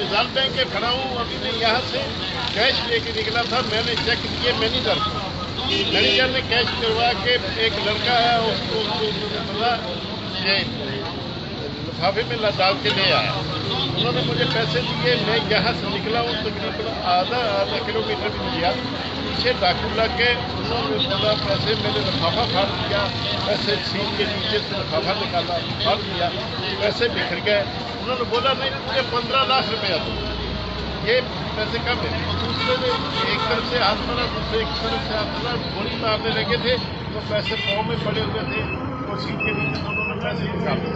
मिसाल बैंक के खड़ा हूँ। अभी मैं यहाँ से कैश लेके निकला था। मैंने चेक किए मैनेजर को। मैनेजर ने कैश करवा के एक लड़का है उसको बोला ये लिफाफे में डाल के ले आया। उन्होंने मुझे पैसे दिए। मैं यहाँ से निकला हूँ तकरीबन आधा किलोमीटर भी नहीं गया। पीछे डाकू लग के उन्होंने बोला पैसे, मैंने लिफाफा फाड़ दिया। पैसे सीट के नीचे से लिफाफा निकाला, फाड़ दिया, पैसे बिखर गए। उन्होंने बोला नहीं मुझे 15 लाख रुपया दो। ये पैसे कम है। दूसरे ने एक तरफ से हाथ मारा, दूसरे एक तरफ से हाथ मारा, गोली मारने लगे थे तो पैसे पाँव में पड़े हुए थे और सीट के नीचे से उन्होंने पैसे निकाले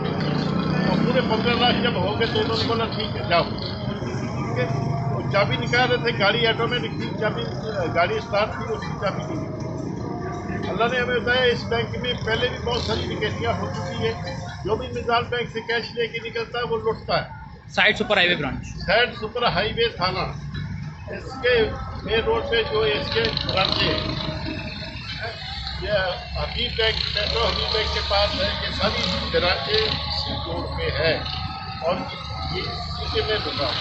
और पूरे 15 लाख जब हो गए तो उन्होंने बोला ठीक है जाओ। ठीक है, और चाबी निकाल रहे थे। गाड़ी ऑटोमेटिक थी, चाबी गाड़ी स्टार्ट थी, उसकी चाबी नहीं निकली। अल्लाह ने हमें बताया इस बैंक में पहले भी बहुत सारी डकैतियाँ हो चुकी है। जो भी मिसाल बैंक से कैश लेके निकलता है वो लुटता है। Side super highway branch, side super highway थाना, इसके मेन रोड पे जो इसके ब्रांचे ये हबीब बैंक, मेट्रो हबीब बैंक के पास है। ये सारी ब्रांचे इसी रोड पे है और ये इसी के मैं रुका हूँ।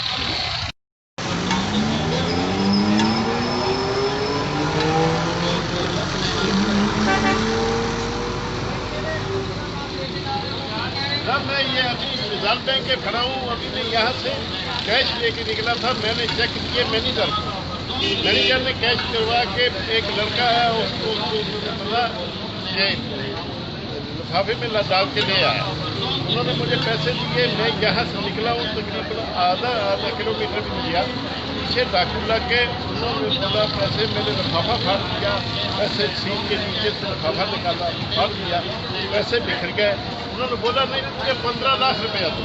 सर मैं ये अभी मिसाल बैंक के खड़ा हूँ। अभी मैं यहाँ से कैश लेके निकला था। मैंने चेक किए मैनेजर को। मैनेजर ने कैश करवा के एक लड़का है उसको बोला ये लिफाफे में डाल के ले आया। उन्होंने मुझे पैसे दिए। मैं यहाँ से निकला हूँ तकरीबन आधा किलोमीटर भी नहीं गया। पीछे डाकू लग के उन्होंने बोला पैसे, मैंने लिफाफा फाड़ दिया। पैसे सीट के नीचे से लिफाफा निकाला, फाड़ दिया, पैसे बिखर गए। उन्होंने बोला नहीं मुझे 15 लाख रुपया दो।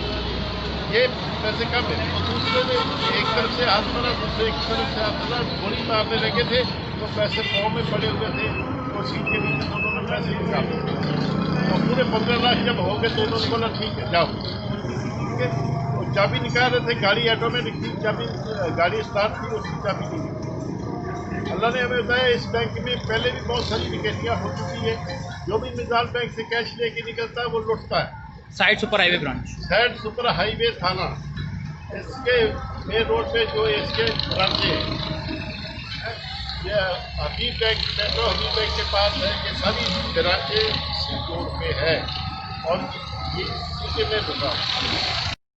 ये पैसे कम है। दूसरे ने एक तरफ से हाथ मारा, दूसरे एक तरफ से हाथ मारा, गोली मारने लगे थे तो पैसे पाँव में पड़े हुए थे और सीट के नीचे से उन्होंने पैसे निकाले और पूरे 15 लाख जब हो गए तो उन्होंने बोला ठीक है जाओ। ठीक है, और चाबी निकाल रहे थे। गाड़ी ऑटोमेटिक थी, चाबी गाड़ी स्टार्ट थी, उसकी चाबी नहीं निकली। अल्लाह ने हमें बताया इस बैंक में पहले भी बहुत सारी डकैतियाँ हो चुकी है। जो भी मिसाल बैंक से कैश लेके निकलता है वो लुटता है। Side super highway branch, side super highway थाना, इसके मेन रोड पे जो इसके ब्रांचे ये हबीब बैंक, मेट्रो हबीब बैंक के पास है। ये सारी ब्रांचे इसी रोड पे है और ये इसी के मैं रुका हूँ।